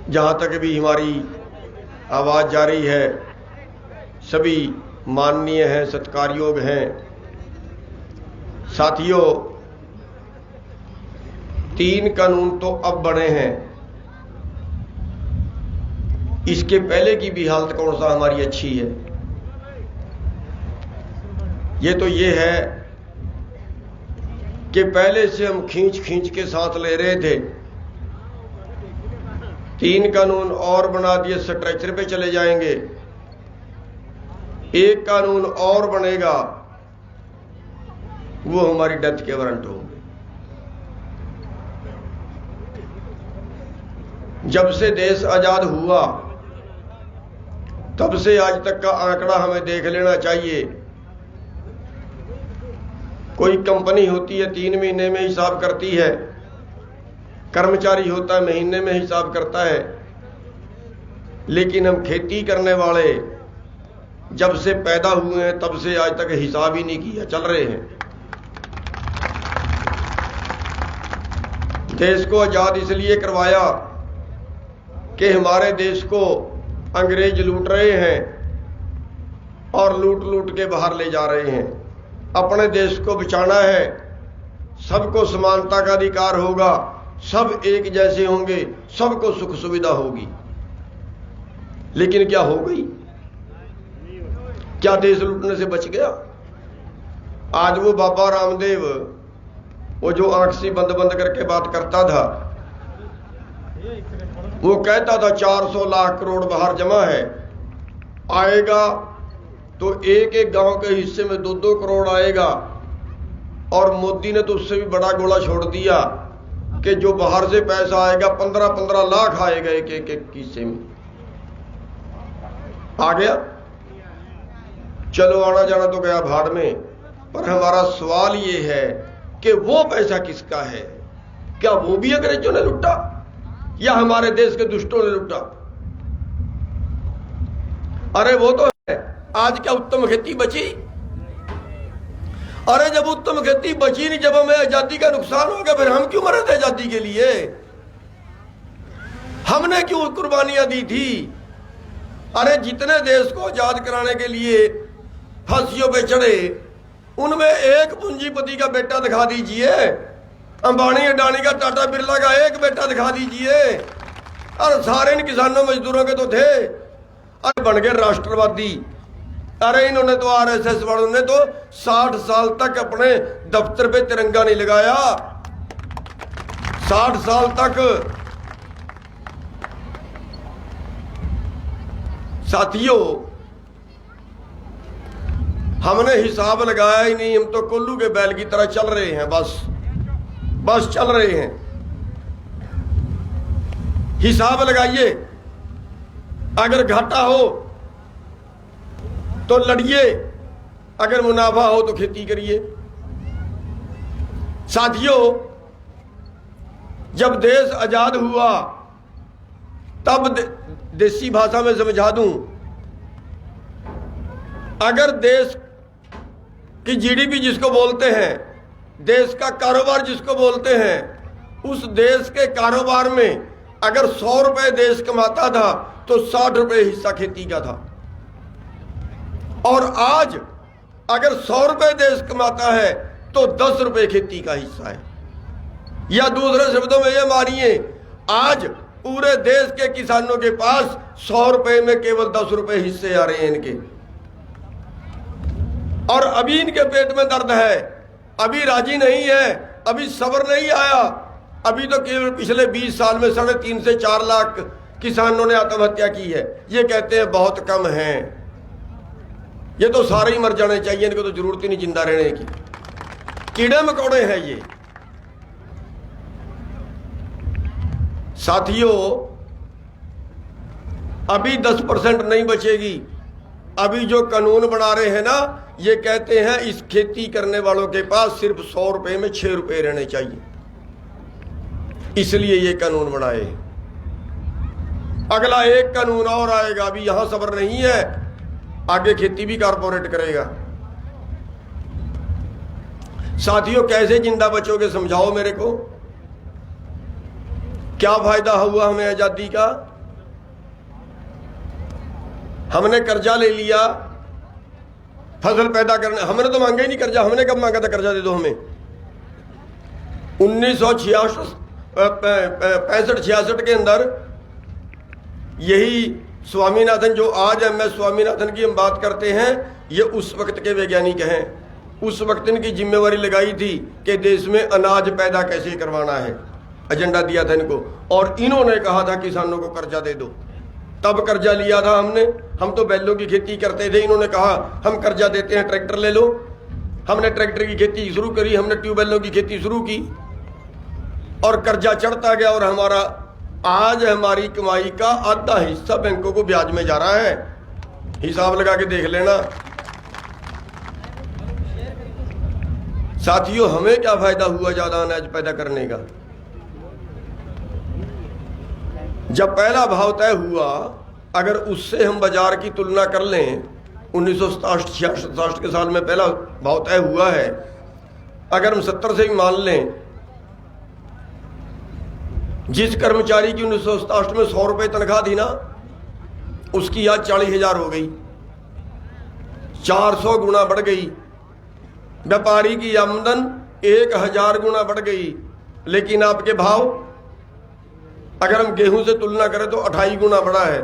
जहाँ तक भी हमारी आवाज़ जा रही है, सभी माननीय हैं, सत्कारयोग हैं। साथियों, 3 कानून तो अब बने हैं, इसके पहले की भी हालत कौन सा हमारी अच्छी है। ये है कि पहले से हम खींच खींच के साथ ले रहे थे, 3 कानून और बना दिए, स्ट्रेचर पे चले जाएंगे। 1 कानून और बनेगा, वो हमारी डेथ के वारंट होंगे। जब से देश आजाद हुआ तब से आज तक का आंकड़ा हमें देख लेना चाहिए। कोई कंपनी होती है 3 महीने में हिसाब करती है, कर्मचारी होता है महीने में हिसाब करता है, लेकिन हम खेती करने वाले जब से पैदा हुए हैं तब से आज तक हिसाब ही नहीं किया, चल रहे हैं। देश को आजाद इसलिए करवाया कि हमारे देश को अंग्रेज लूट रहे हैं और लूट लूट के बाहर ले जा रहे हैं। अपने देश को बचाना है, सबको समानता का अधिकार होगा, सब एक जैसे होंगे, सबको सुख सुविधा होगी। लेकिन क्या हो गई? क्या देश लूटने से बच गया? आज वो बाबा रामदेव, वो जो आंख सी बंद बंद करके बात करता था, वो कहता था 400 लाख करोड़ बाहर जमा है, आएगा तो एक एक गांव के हिस्से में 2-2 करोड़ आएगा। और मोदी ने तो उससे भी बड़ा गोला छोड़ दिया कि जो बाहर से पैसा आएगा 15-15 लाख आएगा एक एक हिस्से में। आ गया, चलो आना जाना तो गया भाड़ में। पर हमारा सवाल ये है कि वो पैसा किसका है? क्या वो भी अंग्रेजों ने लूटा या हमारे देश के दुष्टों ने लूटा? अरे वो तो है। आज क्या उत्तम खेती बची? अरे जब उत्तम खेती बची नहीं, जब हमें आजादी का नुकसान हो गया, फिर हम क्यों मरे थे आजादी के लिए? हमने क्यों कुर्बानियां दी थी? अरे जितने देश को आजाद कराने के लिए फांसियों पे चढ़े, उनमें एक पूंजीपति का बेटा दिखा दीजिए, अंबानी अडानी का, टाटा बिरला का एक बेटा दिखा दीजिए। और सारे इन किसानों मजदूरों के तो थे। अरे बन गए राष्ट्रवादी। अरे इन्होंने तो आरएसएस वालों ने तो 60 साल तक अपने दफ्तर पे तिरंगा नहीं लगाया, 60 साल तक। साथियों, हमने हिसाब लगाया ही नहीं, हम तो कोल्लू के बैल की तरह चल रहे हैं, बस चल रहे हैं। हिसाब लगाइए, अगर घाटा हो तो लड़िए, अगर मुनाफा हो तो खेती करिए। साथियों, जब देश आजाद हुआ तब देसी भाषा में समझा दूं, अगर देश की जीडीपी जिसको बोलते हैं, देश का कारोबार जिसको बोलते हैं, उस देश के कारोबार में अगर 100 रुपए देश कमाता था तो 60 रुपए हिस्सा खेती का था। और आज अगर 100 रुपए देश कमाता है तो 10 रुपए खेती का हिस्सा है। या दूसरे शब्दों में ये मानिए, आज पूरे देश के किसानों के पास 100 रुपए में केवल 10 रुपए हिस्से आ रहे हैं इनके। और अभी इनके पेट में दर्द है, अभी राजी नहीं है, अभी सब्र नहीं आया। अभी तो केवल पिछले 20 साल में 3.5 से 4 लाख किसानों ने आत्महत्या की है। ये कहते हैं बहुत कम है, ये तो सारे ही मर जाने चाहिए, इनको तो जरूरत ही नहीं जिंदा रहने की, कीड़े मकोड़े हैं ये। साथियों, अभी 10% नहीं बचेगी। अभी जो कानून बना रहे हैं ना, ये कहते हैं इस खेती करने वालों के पास सिर्फ 100 रुपए में 6 रुपए रहने चाहिए, इसलिए ये कानून बनाए। अगला एक कानून और आएगा, अभी यहां सब्र नहीं है, आगे खेती भी कारपोरेट करेगा। साथियों, कैसे जिंदा बचोगे समझाओ मेरे को। क्या फायदा हुआ हमें आजादी का? हमने कर्जा ले लिया फसल पैदा करने, हमने तो मांगा ही नहीं कर्जा। हमने कब मांगा था कर्जा दे दो हमें? 1965-66 के अंदर यही स्वामीनाथन, जो आज MS स्वामीनाथन की हम बात करते हैं, ये उस वक्त के वैज्ञानिक हैं। उस वक्त इनकी जिम्मेवारी लगाई थी कि देश में अनाज पैदा कैसे करवाना है, एजेंडा दिया था इनको, और इन्होंने कहा था किसानों को कर्जा दे दो। तब कर्जा लिया था हमने। हम तो बैलों की खेती करते थे, इन्होंने कहा हम कर्जा देते हैं, ट्रैक्टर ले लो। हमने ट्रैक्टर की खेती शुरू करी, हमने ट्यूबवेलों की खेती शुरू की और कर्जा चढ़ता गया। और हमारा आज हमारी कमाई का आधा हिस्सा बैंकों को ब्याज में जा रहा है। हिसाब लगा के देख लेना साथियों, हमें क्या फायदा हुआ ज्यादा अनाज पैदा करने का? जब पहला भाव तय हुआ, अगर उससे हम बाजार की तुलना कर लें, 1967 के साल में पहला भाव तय हुआ है, अगर हम 70 से भी मान लें, जिस कर्मचारी की 1967 में 100 रुपये तनख्वाह थी ना, उसकी आज 40,000 हो गई, 400 गुना बढ़ गई। व्यापारी की आमदन 1,000 गुना बढ़ गई। लेकिन आपके भाव अगर हम गेहूं से तुलना करें तो 28 गुना बढ़ा है।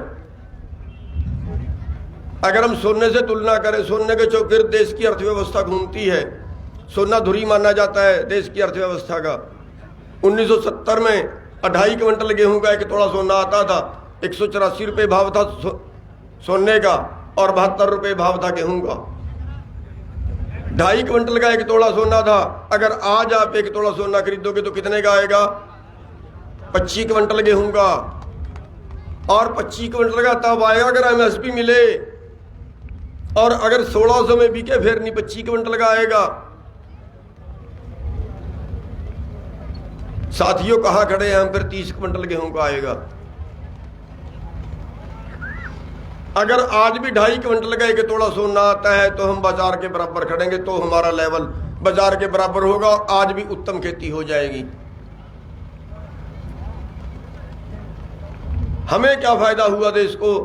अगर हम सोने से तुलना करें, सोने के चौगिर्द देश की अर्थव्यवस्था घूमती है। सोना धुरी माना जाता है देश की अर्थव्यवस्था का। 1970 में 2.5 क्विंटल गेहूं का 1 तोड़ा सोना आता था। 184 रुपये भाव था सोने का और 72 रुपये भाव था गेहूं का। 2.5 क्विंटल का 1 तोड़ा सोना था। अगर आज आप 1 तोड़ा सोना खरीदोगे तो कितने का आएगा? 25 क्विंटल गेहूं का। और 25 क्विंटल का तब आएगा अगर MSP मिले, और अगर 1600 में बिके फिर नहीं 25 क्विंटल का आएगा। साथियों कहाँ खड़े हैं हम? फिर 30 क्विंटल गेहूं का आएगा। अगर आज भी 2.5 क्विंटल का 1 तोड़ा सोना आता है तो हम बाजार के बराबर खड़ेंगे, तो हमारा लेवल बाजार के बराबर होगा और आज भी उत्तम खेती हो जाएगी। हमें क्या फायदा हुआ देश को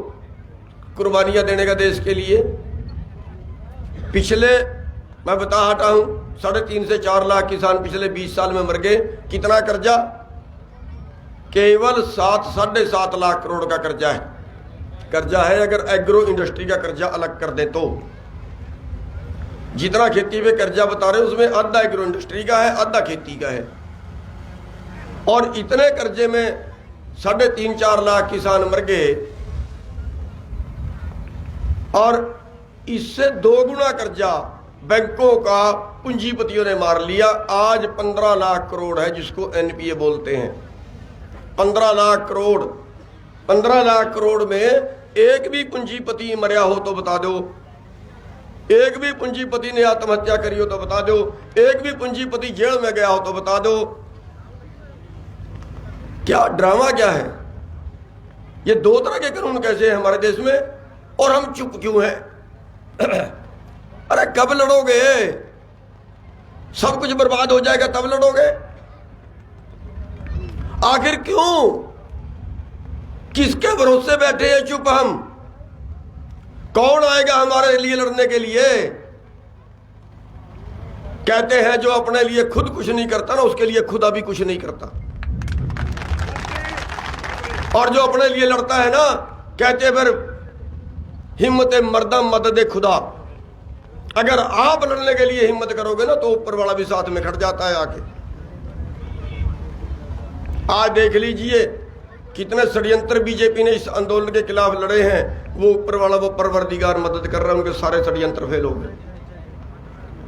कुर्बानियां देने का देश के लिए? पिछले मैं बता हटा हूं 3.5 से 4 लाख किसान पिछले 20 साल में मर गए। कितना कर्जा? केवल 7-7.5 लाख करोड़ का कर्जा है। अगर एग्रो इंडस्ट्री का कर्जा अलग कर दे तो जितना खेती पे कर्जा बता रहे हैं उसमें आधा एग्रो इंडस्ट्री का है, आधा खेती का है। और इतने कर्जे में 3.5-4 लाख किसान मर गए और इससे 2 गुना कर्जा बैंकों का पूंजीपतियों ने मार लिया। आज 15 लाख करोड़ है जिसको NPA बोलते हैं। 15 लाख करोड़। 15 लाख करोड़ में एक भी पूंजीपति मरया हो तो बता दो, एक भी पूंजीपति ने आत्महत्या करी हो तो बता दो, एक भी पूंजीपति जेल में गया हो तो बता दो। क्या ड्रामा क्या है ये? 2 तरह के कानून कैसे हैं हमारे देश में और हम चुप क्यों हैं? अरे कब लड़ोगे? सब कुछ बर्बाद हो जाएगा तब लड़ोगे? आखिर क्यों? किसके भरोसे बैठे हैं चुप हम? कौन आएगा हमारे लिए लड़ने के लिए? कहते हैं जो अपने लिए खुद कुछ नहीं करता ना, उसके लिए खुदा भी कुछ नहीं करता। और जो अपने लिए लड़ता है ना, कहते फिर हिम्मत मर्दा मदद खुदा। अगर आप लड़ने के लिए हिम्मत करोगे ना तो ऊपर वाला भी साथ में खड़ जाता है आके। आज देख लीजिए कितने षड्यंत्र बीजेपी ने इस आंदोलन के खिलाफ लड़े हैं। वो ऊपर वाला, वो परवरदिगार मदद कर रहा है, उनके सारे षड्यंत्र फेल हो गए।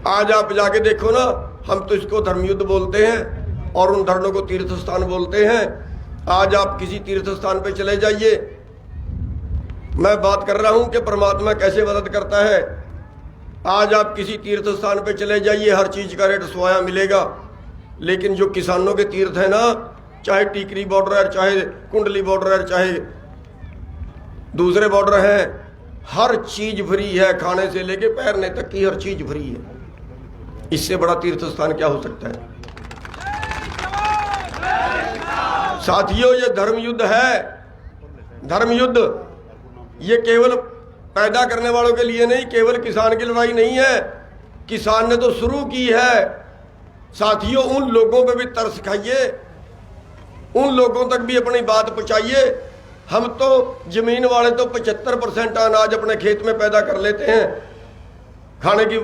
आज आप जाके देखो ना, हम तो इसको धर्मयुद्ध बोलते हैं और उन धर्मों को तीर्थ स्थान बोलते हैं। आज आप किसी तीर्थ स्थान पे चले जाइए, मैं बात कर रहा हूं कि परमात्मा कैसे मदद करता है। आज आप किसी तीर्थ स्थान पे चले जाइए, हर चीज का रेट सोया मिलेगा। लेकिन जो किसानों के तीर्थ है ना, चाहे टीकरी बॉर्डर है, चाहे कुंडली बॉर्डर है, चाहे दूसरे बॉर्डर है, हर चीज फ्री है। खाने से लेके पैरने तक की हर चीज फ्री है। इससे बड़ा तीर्थ स्थान क्या हो सकता है? साथियों, ये धर्म युद्ध है। धर्म युद्ध ये केवल पैदा करने वालों के लिए नहीं, केवल किसान की लड़ाई नहीं है, किसान ने तो शुरू की है। साथियों, उन लोगों पे भी तरस खाइए, उन लोगों तक भी अपनी बात पहुंचाइए। हम तो जमीन वाले तो 75% अनाज अपने खेत में पैदा कर लेते हैं, खाने की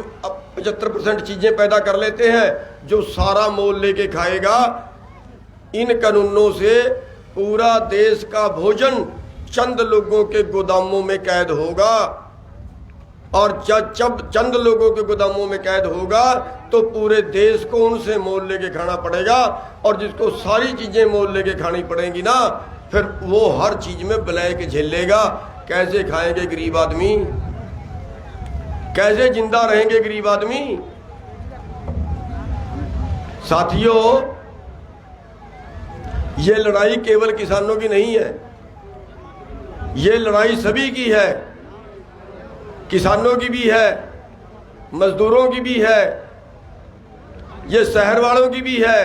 75% चीजें पैदा कर लेते हैं, जो सारा मोल लेके खाएगा। इन कानूनों से पूरा देश का भोजन चंद लोगों के गोदामों में कैद होगा, और जब चंद लोगों के गोदामों में कैद होगा तो पूरे देश को उनसे मोल लेके खाना पड़ेगा। और जिसको सारी चीजें मोल लेके खानी पड़ेंगी ना, फिर वो हर चीज में ब्लैक झेलेगा। कैसे खाएंगे गरीब आदमी, कैसे जिंदा रहेंगे गरीब आदमी। साथियों, ये लड़ाई केवल किसानों की नहीं है, ये लड़ाई सभी की है। किसानों की भी है, मजदूरों की भी है, ये शहर वालों की भी है,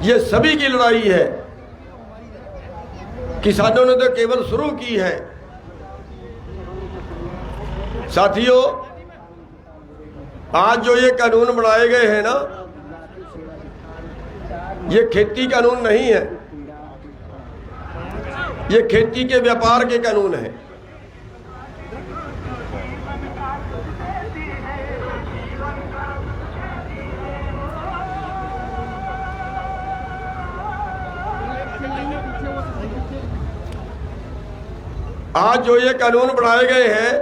ये सभी की लड़ाई है। किसानों ने तो केवल शुरू की है। साथियों, आज जो ये कानून बनाए गए हैं ना, ये खेती कानून नहीं है, ये खेती के व्यापार के कानून है। आज जो ये कानून बनाए गए हैं,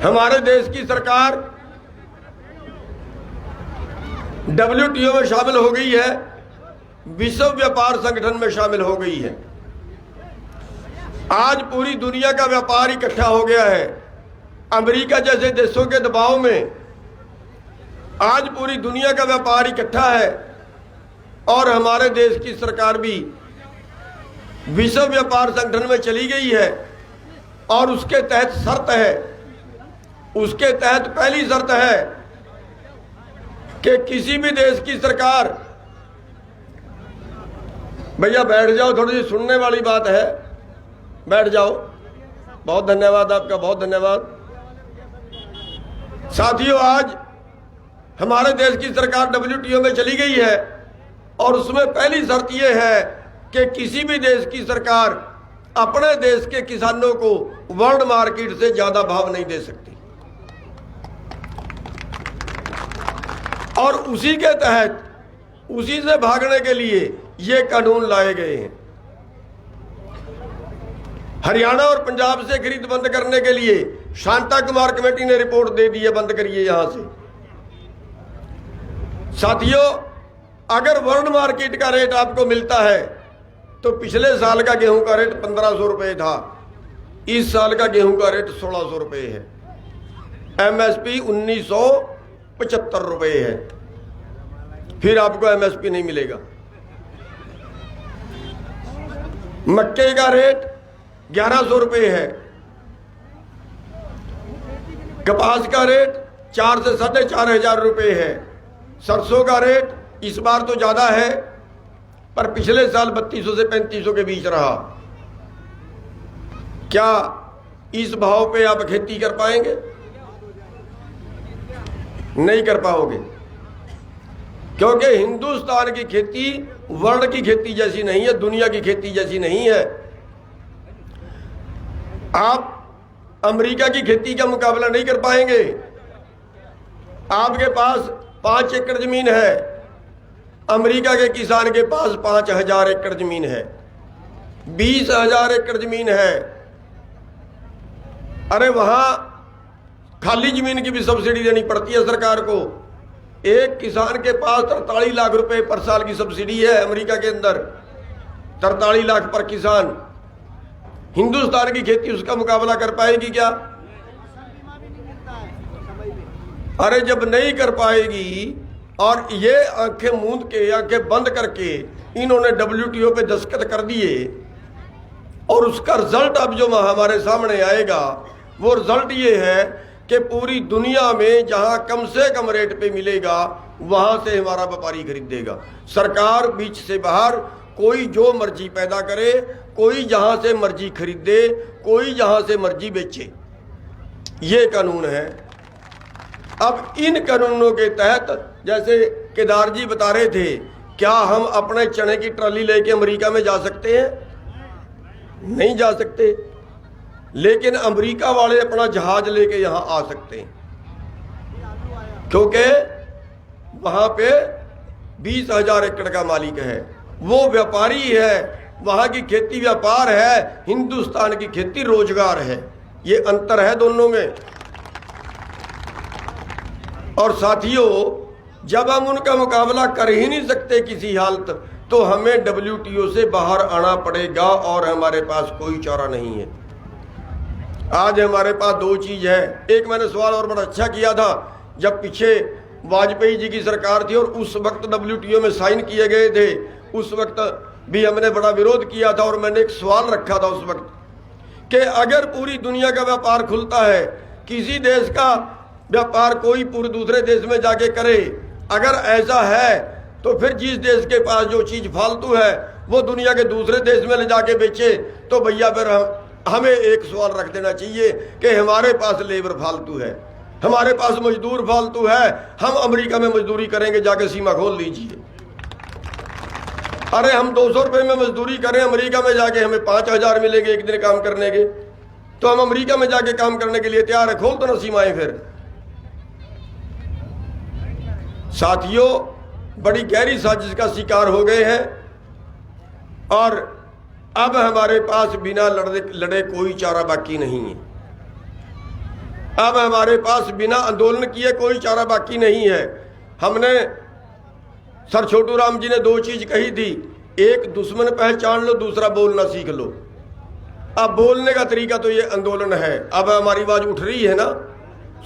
हमारे देश की सरकार WTO में शामिल हो गई है, विश्व व्यापार संगठन में शामिल हो गई है। आज पूरी दुनिया का व्यापार इकट्ठा हो गया है। अमेरिका जैसे देशों के दबाव में आज पूरी दुनिया का व्यापार इकट्ठा है, और हमारे देश की सरकार भी विश्व व्यापार संगठन में चली गई है। और उसके तहत शर्त है, उसके तहत पहली शर्त है कि किसी भी देश की सरकार, भैया बैठ जाओ, थोड़ी सी सुनने वाली बात है, बैठ जाओ। बहुत धन्यवाद आपका, बहुत धन्यवाद। साथियों, आज हमारे देश की सरकार WTO में चली गई है, और उसमें पहली शर्त यह है कि किसी भी देश की सरकार अपने देश के किसानों को वर्ल्ड मार्केट से ज्यादा भाव नहीं दे सकती। और उसी के तहत, उसी से भागने के लिए ये कानून लाए गए हैं। हरियाणा और पंजाब से खरीद बंद करने के लिए शांता कुमार कमेटी ने रिपोर्ट दे दी है, बंद करिए यहां से। साथियों, अगर वर्ल्ड मार्केट का रेट आपको मिलता है तो पिछले साल का गेहूं का रेट 1500 रुपए था, इस साल का गेहूं का रेट 1600 रुपए है, MSP 1975 रुपए है। फिर आपको MSP नहीं मिलेगा। मक्के का रेट 1100 रुपए है, कपास का रेट 4 से 4,500 रुपए है, सरसों का रेट इस बार तो ज्यादा है, पर पिछले साल 3200 से 3500 के बीच रहा। क्या इस भाव पे आप खेती कर पाएंगे? नहीं कर पाओगे, क्योंकि हिंदुस्तान की खेती वर्ल्ड की खेती जैसी नहीं है, दुनिया की खेती जैसी नहीं है। आप अमेरिका की खेती का मुकाबला नहीं कर पाएंगे। आपके पास 5 एकड़ जमीन है, अमेरिका के किसान के पास 5000 एकड़ जमीन है, 20,000 एकड़ जमीन है। अरे वहां खाली जमीन की भी सब्सिडी देनी पड़ती है सरकार को। एक किसान के पास 43 लाख रुपए पर साल की सब्सिडी है अमेरिका के अंदर, 43 लाख पर किसान। हिंदुस्तान की खेती उसका मुकाबला कर पाएगी क्या? अरे जब नहीं कर पाएगी, और ये आंखें मूंद के, आंखें बंद करके इन्होंने WTO पे दस्तखत कर दिए, और उसका रिजल्ट अब जो हमारे सामने आएगा, वो रिजल्ट ये है कि पूरी दुनिया में जहां कम से कम रेट पे मिलेगा, वहां से हमारा व्यापारी खरीदेगा। सरकार बीच से बाहर कोई जो मर्जी पैदा करे कोई जहां से मर्जी खरीदे, कोई जहां से मर्जी बेचे। ये कानून है। अब इन कानूनों के तहत, जैसे केदार जी बता रहे थे, क्या हम अपने चने की ट्राली लेके अमेरिका में जा सकते हैं? नहीं जा सकते। लेकिन अमेरिका वाले अपना जहाज लेके यहां आ सकते हैं, क्योंकि वहां पे 20,000 एकड़ का मालिक है, वो व्यापारी है, वहां की खेती व्यापार है, हिंदुस्तान की खेती रोजगार है। ये अंतर है दोनों में। और साथियों, जब हम उनका मुकाबला कर ही नहीं सकते किसी हालत, तो हमें WTO से बाहर आना पड़ेगा और हमारे पास कोई चारा नहीं है। आज हमारे पास दो चीज है। एक मैंने सवाल और बड़ा अच्छा किया था, जब पीछे वाजपेयी जी की सरकार थी और उस वक्त WTO में साइन किए गए थे, उस वक्त भी हमने बड़ा विरोध किया था। और मैंने एक सवाल रखा था उस वक्त कि अगर पूरी दुनिया का व्यापार खुलता है, किसी देश का व्यापार कोई पूरे दूसरे देश में जाके करे, अगर ऐसा है तो फिर जिस देश के पास जो चीज फालतू है वो दुनिया के दूसरे देश में ले जाके बेचे, तो भैया फिर हमें एक सवाल रख देना चाहिए कि हमारे पास लेबर फालतू है, हमारे पास मजदूर फालतू है, हम अमेरिका में मजदूरी करेंगे, जाके सीमा खोल लीजिए। अरे हम 200 रुपये में मजदूरी करें, अमेरिका में जाके हमें 5,000 मिलेंगे एक दिन काम करने के, तो हम अमेरिका में जाके काम करने के लिए तैयार है। खोल दो ना सीमाएं। फिर साथियों, बड़ी गहरी साजिश का शिकार हो गए हैं और अब हमारे पास बिना लड़े कोई चारा बाकी नहीं है। अब हमारे पास बिना आंदोलन किए कोई चारा बाकी नहीं है। हमने, सर छोटू राम जी ने दो चीज कही थी, एक दुश्मन पहचान लो, दूसरा बोलना सीख लो। अब बोलने का तरीका तो ये आंदोलन है। अब हमारी आवाज उठ रही है ना,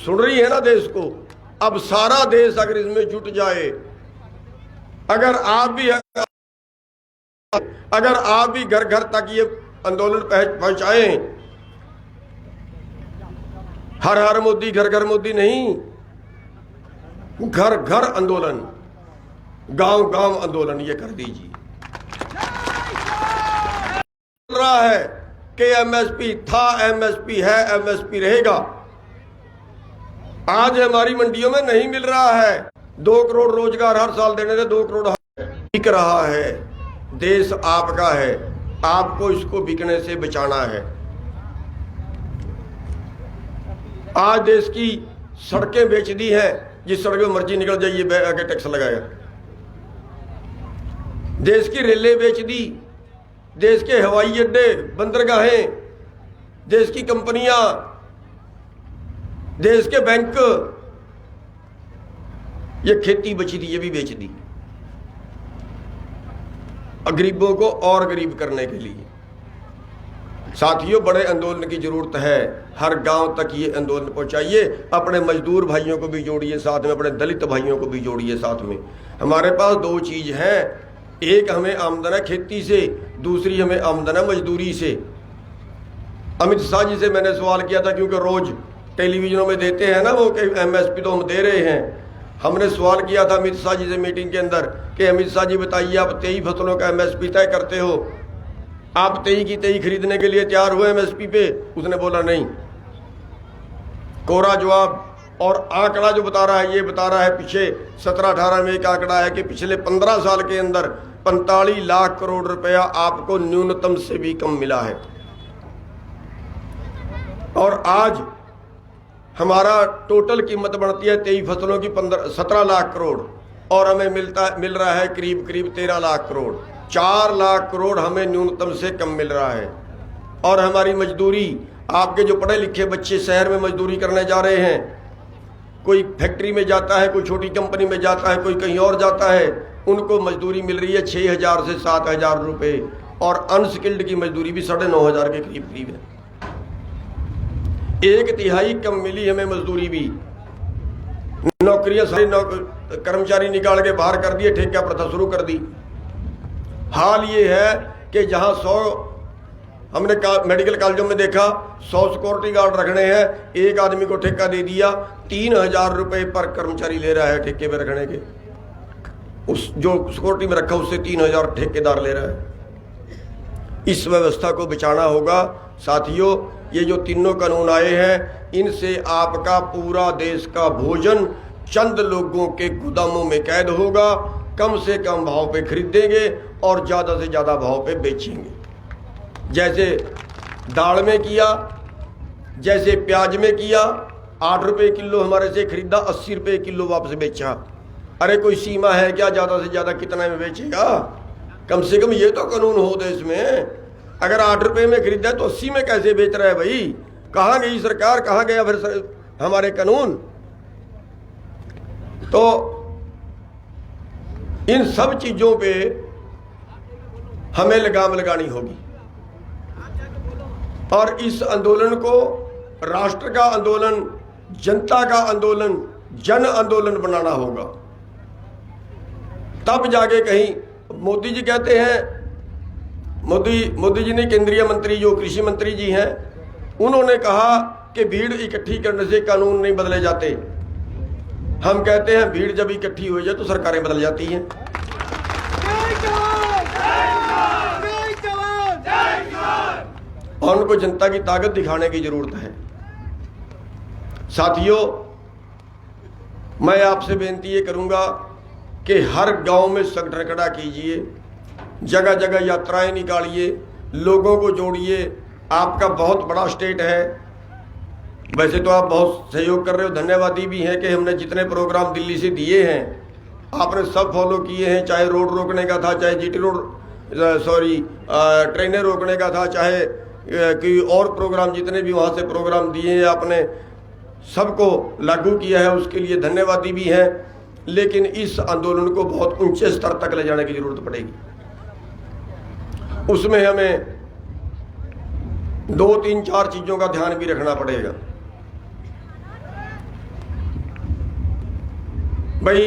सुन रही है ना देश को। अब सारा देश अगर इसमें जुट जाए, अगर आप भी घर घर तक ये आंदोलन पहुंचाएं, हर हर मोदी घर घर मोदी नहीं, घर घर आंदोलन, गांव गांव आंदोलन ये कर दीजिए। बोल रहा है कि MSP था, MSP है, MSP रहेगा। आज हमारी मंडियों में नहीं मिल रहा है। 2 करोड़ रोजगार हर साल देने थे, 2 करोड़ बिक रहा है। देश आपका है, आपको इसको बिकने से बचाना है। आज देश की सड़कें बेच दी हैं, जिस सड़क में मर्जी निकल जाइए आगे टैक्स लगाएगा। देश की रेलें बेच दी, देश के हवाई अड्डे, बंदरगाहें, देश की कंपनियां, देश के बैंक, ये खेती बची थी ये भी बेच दी, गरीबों को और गरीब करने के लिए। साथियों, बड़े आंदोलन की जरूरत है। हर गांव तक ये आंदोलन पहुंचाइए। अपने मजदूर भाइयों को भी जोड़िए साथ में, अपने दलित भाइयों को भी जोड़िए साथ में। हमारे पास दो चीज है, एक हमें आमदन है खेती से, दूसरी हमें आमदन है मजदूरी से। अमित शाह जी से मैंने सवाल किया था, क्योंकि रोज टेलीविजनों में देते हैं ना वो कि MSP तो हम दे रहे हैं। हमने सवाल किया था अमित शाह जी से मीटिंग के अंदर कि अमित शाह जी बताइए, आप 23 फसलों का MSP तय करते हो, आप 23 की 23 खरीदने के लिए तैयार हुए MSP पे? उसने बोला नहीं। कोरा जवाब। और आंकड़ा जो बता रहा है, ये बता रहा है पीछे 17-18 में एक आंकड़ा है कि पिछले 15 साल के अंदर 45 लाख करोड़ रुपया आपको न्यूनतम से भी कम मिला है। और आज हमारा टोटल कीमत बढ़ती है 23 फसलों की 17 लाख करोड़, और हमें मिल रहा है करीब 13 लाख करोड़। 4 लाख करोड़ हमें न्यूनतम से कम मिल रहा है। और हमारी मजदूरी, आपके जो पढ़े लिखे बच्चे शहर में मजदूरी करने जा रहे हैं, कोई फैक्ट्री में जाता है, कोई छोटी कंपनी में जाता है, कोई कहीं और जाता है, उनको मजदूरी मिल रही है 6,000 से 7,000 रुपये, और अनस्किल्ड की मजदूरी भी 9,500 के करीब है। 1/3 कम मिली हमें मजदूरी भी। नौकरियां सारी कर्मचारी निकाल के बाहर कर दिए, ठेका प्रथा शुरू कर दी। हाल ये है कि जहां 100 हमने मेडिकल कॉलेजों में देखा 100 सिक्योरिटी गार्ड रखने हैं, एक आदमी को ठेका दे दिया, 3,000 रुपये पर कर्मचारी ले रहा है ठेके पे रखने के। उस जो सिक्योरिटी में रखा उससे 3,000 ठेकेदार ले रहा है। इस व्यवस्था को बचाना होगा। साथियों, ये जो तीनों कानून आए हैं, इनसे आपका पूरा देश का भोजन चंद लोगों के गोदामों में कैद होगा, कम से कम भाव पे खरीदेंगे और ज़्यादा से ज़्यादा भाव पे बेचेंगे। जैसे दाल में किया, जैसे प्याज में किया, 8 रुपये किलो हमारे से खरीदा, 80 रुपये किलो वापस बेचा। अरे कोई सीमा है क्या? ज़्यादा से ज़्यादा कितना में बेचेगा? कम से कम ये तो कानून हो देश में। अगर 8 रुपये में खरीदा तो 80 में कैसे बेच रहा है भाई? कहाँ गई सरकार, कहाँ गया फिर हमारे कानून? तो इन सब चीज़ों पे हमें लगाम लगानी होगी और इस आंदोलन को राष्ट्र का आंदोलन, जनता का आंदोलन, जन आंदोलन बनाना होगा। तब जाके कहीं मोदी जी कहते हैं, मोदी जी ने, केंद्रीय मंत्री जो कृषि मंत्री जी हैं, उन्होंने कहा कि भीड़ इकट्ठी करने से कानून नहीं बदले जाते। हम कहते हैं भीड़ जब इकट्ठी हो जाए तो सरकारें बदल जाती हैं। और उनको जनता की ताकत दिखाने की जरूरत है। साथियों, मैं आपसे बेनती ये करूंगा कि हर गांव में संगठन खड़ा कीजिए, जगह जगह यात्राएं निकालिए, लोगों को जोड़िए। आपका बहुत बड़ा स्टेट है, वैसे तो आप बहुत सहयोग कर रहे हो, धन्यवादी भी हैं कि हमने जितने प्रोग्राम दिल्ली से दिए हैं आपने सब फॉलो किए हैं। चाहे रोड रोकने का था, चाहे जीटी रोड ट्रेनें रोकने का था, चाहे कोई और प्रोग्राम, जितने भी वहाँ से प्रोग्राम दिए हैं आपने सबको लागू किया है, उसके लिए धन्यवादी भी हैं। लेकिन इस आंदोलन को बहुत ऊंचे स्तर तक ले जाने की जरूरत पड़ेगी। उसमें हमें 2, 3, 4 चीज़ों का ध्यान भी रखना पड़ेगा। भाई,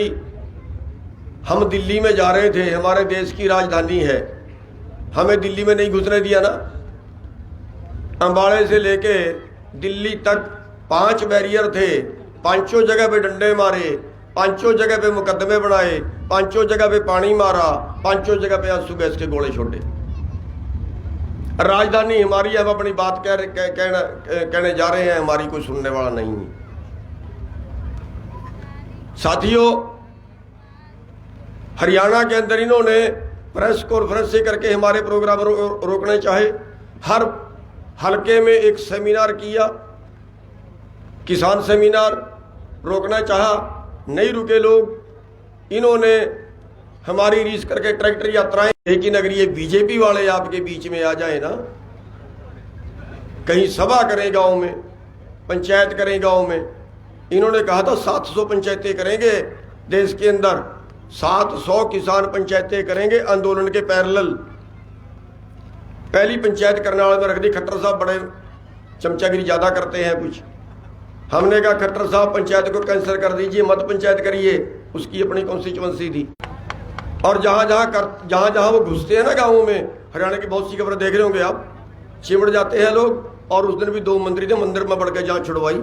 हम दिल्ली में जा रहे थे, हमारे देश की राजधानी है, हमें दिल्ली में नहीं घुसने दिया ना। अंबाड़े से लेके दिल्ली तक 5 बैरियर थे, 5 जगह पे डंडे मारे, 5 जगह पे मुकदमे बनाए, 5 जगह पे पानी मारा, 5 जगह पे आंसू गैस के गोले छोड़े। राजधानी हमारी, हम अपनी बात कहने जा रहे हैं, हमारी कोई सुनने वाला नहीं है। साथियों, हरियाणा के अंदर इन्होंने प्रेस कॉन्फ्रेंस से करके हमारे प्रोग्राम रोकने चाहे। हर हलके में एक सेमिनार किया, किसान सेमिनार, रोकना चाहा, नहीं रुके लोग। इन्होंने हमारी रीस करके ट्रैक्टर यात्राएं, लेकिन अगर ये बीजेपी वाले आपके बीच में आ जाए ना, कहीं सभा करें गांव में, पंचायत करें गांव में, इन्होंने कहा था 700 पंचायतें करेंगे देश के अंदर, 700 किसान पंचायतें करेंगे आंदोलन के पैरेलल। पहली पंचायत करने वाले में रख दी। खट्टर साहब बड़े चमचागिरी ज़्यादा करते हैं कुछ। हमने कहा खट्टर साहब पंचायत को कैंसिल कर दीजिए, मत पंचायत करिए, उसकी अपनी कॉन्स्टिट्यूएंसी थी। और जहाँ जहाँ वो घुसते हैं ना गाँवों में, हरियाणा की बहुत सी खबरें देख रहे होंगे आप, चिमड़ जाते हैं लोग। और उस दिन भी 2 मंत्री थे, मंदिर में बढ़ के जान छुड़वाई।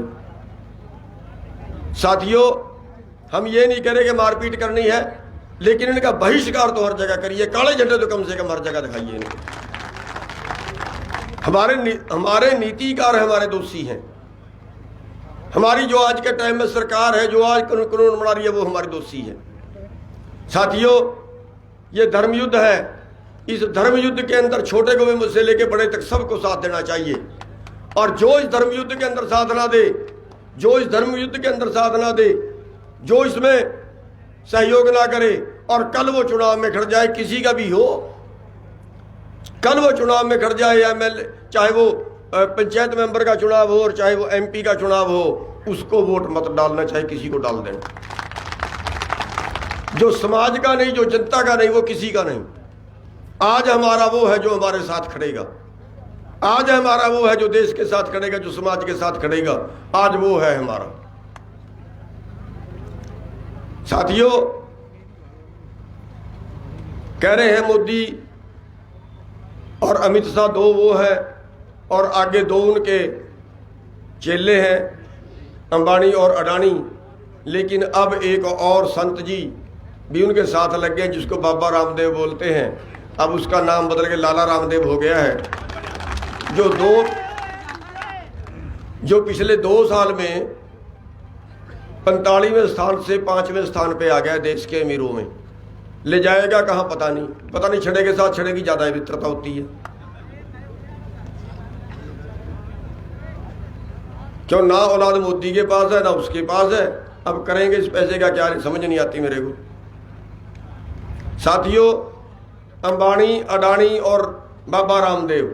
साथियों, हम ये नहीं कह रहे कि मारपीट करनी है, लेकिन इनका बहिष्कार तो हर जगह करिए, काले झंडे तो कम से कम हर जगह दिखाइए इनको। हमारे नीतिकार हमारे दोषी हैं। हमारी जो आज के टाइम में सरकार है, जो आज कानून बना रही है, वो हमारी दोषी है। साथियों, ये धर्म युद्ध है। इस धर्म युद्ध के अंदर छोटे को से लेकर बड़े तक सबको साथ देना चाहिए। और जो इस धर्म युद्ध के अंदर साथ ना दे, जो इस धर्म युद्ध के अंदर साथ ना दे, जो इसमें सहयोग ना करे, और कल वो चुनाव में खड़ जाए, किसी का भी हो, कल वो चुनाव में खड़ जाए, एमएलए, चाहे वो पंचायत मेंबर का चुनाव हो और चाहे वो एमपी का चुनाव हो, उसको वोट मत डालना, चाहे किसी को डाल देना। जो समाज का नहीं, जो जनता का नहीं, वो किसी का नहीं। आज हमारा वो है जो हमारे साथ खड़ेगा, आज हमारा वो है जो देश के साथ खड़ेगा, जो समाज के साथ खड़ेगा, आज वो है हमारा। साथियों, कह रहे हैं मोदी और अमित शाह 2 वो है, और आगे 2 उनके चेले हैं, अंबानी और अडानी। लेकिन अब एक और संत जी भी उनके साथ लग गए, जिसको बाबा रामदेव बोलते हैं। अब उसका नाम बदल के लाला रामदेव हो गया है, जो पिछले 2 साल में 45वें स्थान से 5वें स्थान पे आ गया देश के अमीरों में। ले जाएगा कहाँ पता नहीं छड़े के साथ छड़े की ज्यादा वित्रता होती है। क्यों ना औलाद मोदी के पास है ना उसके पास है, अब करेंगे इस पैसे का क्या, समझ नहीं आती मेरे को। साथियों, अंबानी, अडानी और बाबा रामदेव,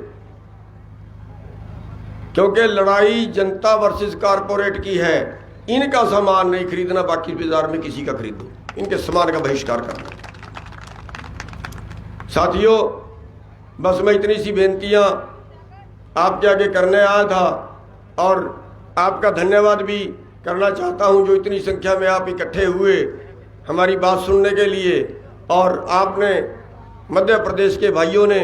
क्योंकि लड़ाई जनता वर्सेस कारपोरेट की है, इनका सामान नहीं खरीदना, बाकी बाजार में किसी का खरीदो, इनके सामान का बहिष्कार करना। साथियों, बस मैं इतनी सी बेनतियां आपके आगे करने आया था और आपका धन्यवाद भी करना चाहता हूं जो इतनी संख्या में आप इकट्ठे हुए हमारी बात सुनने के लिए। और आपने मध्य प्रदेश के भाइयों ने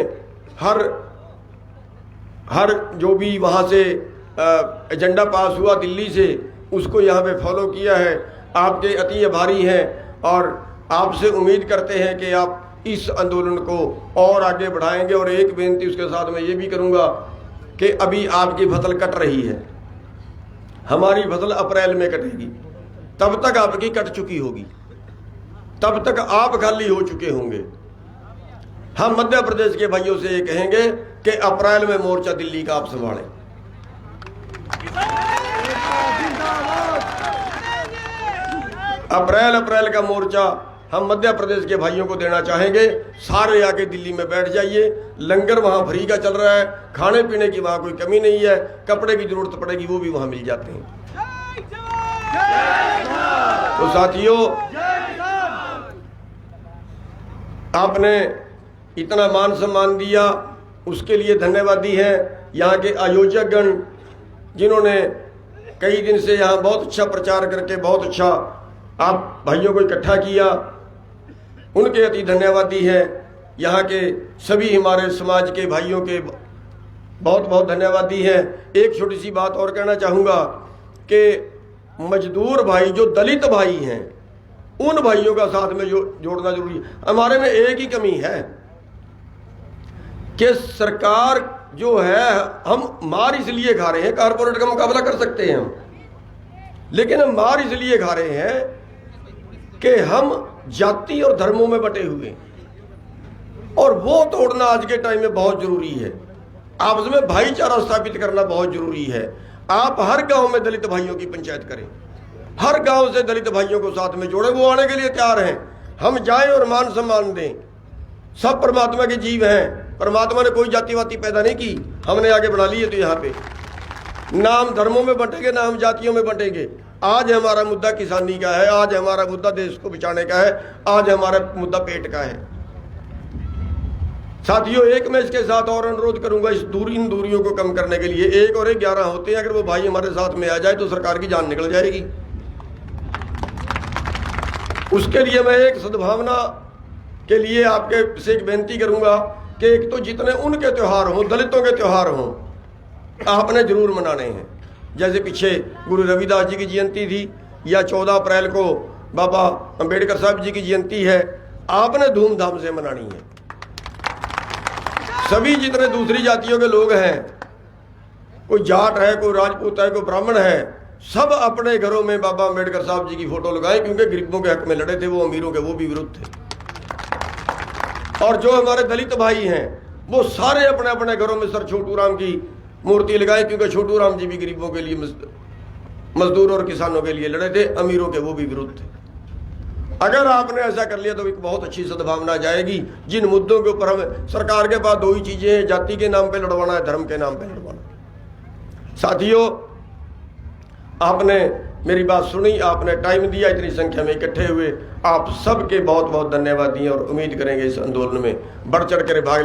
हर जो भी वहाँ से एजेंडा पास हुआ दिल्ली से, उसको यहाँ पे फॉलो किया है। आपके अति आभारी हैं और आपसे उम्मीद करते हैं कि आप इस आंदोलन को और आगे बढ़ाएंगे। और एक बेनती उसके साथ मैं ये भी करूँगा कि अभी आपकी फसल कट रही है, हमारी फसल अप्रैल में कटेगी, तब तक आपकी कट चुकी होगी, तब तक आप खाली हो चुके होंगे। हम मध्य प्रदेश के भाइयों से ये कहेंगे कि अप्रैल में मोर्चा दिल्ली का आप संभालें। अप्रैल का मोर्चा हम मध्य प्रदेश के भाइयों को देना चाहेंगे। सारे आके दिल्ली में बैठ जाइए, लंगर वहां फ्री का चल रहा है, खाने पीने की वहां कोई कमी नहीं है, कपड़े की जरूरत पड़ेगी वो भी वहां मिल जाते हैं। तो साथियों, आपने इतना मान सम्मान दिया, उसके लिए धन्यवादी हैं यहाँ के आयोजकगण, जिन्होंने कई दिन से यहाँ बहुत अच्छा प्रचार करके बहुत अच्छा आप भाइयों को इकट्ठा किया, उनके अति धन्यवादी हैं। यहाँ के सभी हमारे समाज के भाइयों के बहुत बहुत धन्यवादी हैं। एक छोटी सी बात और कहना चाहूँगा कि मजदूर भाई जो दलित भाई हैं, उन भाइयों का साथ में जोड़ना जरूरी है। हमारे में एक ही कमी है कि सरकार जो है, हम मार इसलिए खा रहे हैं, कारपोरेट का मुकाबला कर सकते हैं हम, लेकिन हम मार इसलिए खा रहे हैं कि हम जाति और धर्मों में बटे हुए, और वो तोड़ना आज के टाइम में बहुत जरूरी है। आपस में भाईचारा स्थापित करना बहुत जरूरी है। आप हर गांव में दलित भाइयों की पंचायत करें, हर गांव से दलित भाइयों को साथ में जोड़ें, वो आने के लिए तैयार हैं। हम जाएं और मान सम्मान दें। सब परमात्मा के जीव हैं, परमात्मा ने कोई जाति वाति पैदा नहीं की, हमने आगे बढ़ा ली है। तो यहाँ पे ना हम धर्मों में बंटेंगे ना हम जातियों में बंटेंगे। आज हमारा मुद्दा किसानी का है, आज हमारा मुद्दा देश को बचाने का है, आज हमारा मुद्दा पेट का है। साथियों, एक मैं इसके साथ और अनुरोध करूंगा इन दूरियों को कम करने के लिए। 1 और 1 11 होते हैं, अगर वो भाई हमारे साथ में आ जाए तो सरकार की जान निकल जाएगी। उसके लिए मैं एक सद्भावना के लिए आपके से एक बेनती करूंगा कि एक तो जितने उनके त्यौहार हों, दलितों के त्यौहार हों, आपने जरूर मनाने हैं। जैसे पीछे गुरु रविदास जी की जयंती थी, या 14 अप्रैल को बाबा अंबेडकर साहब जी की जयंती है, आपने धूमधाम से मनानी है। सभी जितने दूसरी जातियों के लोग हैं, कोई जाट है, कोई राजपूत है, कोई ब्राह्मण है, सब अपने घरों में बाबा अंबेडकर साहब जी की फोटो लगाएं, क्योंकि गरीबों के हक में लड़े थे वो, अमीरों के वो भी विरुद्ध थे। और जो हमारे दलित भाई हैं वो सारे अपने अपने घरों में सर छोटू राम की मूर्ति लगाएं, क्योंकि छोटू राम जी भी गरीबों के लिए, मजदूर और किसानों के लिए लड़े थे, अमीरों के वो भी विरुद्ध थे। अगर आपने ऐसा कर लिया तो एक बहुत अच्छी सद्भावना जाएगी। जिन मुद्दों के ऊपर हमें सरकार के पास 2 ही चीजें हैं, जाति के नाम पे लड़वाना है, धर्म के नाम पे लड़वाना। साथियों, आपने मेरी बात सुनी, आपने टाइम दिया, इतनी संख्या में इकट्ठे हुए, आप सबके बहुत बहुत धन्यवाद दिए और उम्मीद करेंगे इस आंदोलन में बढ़ चढ़ कर भाग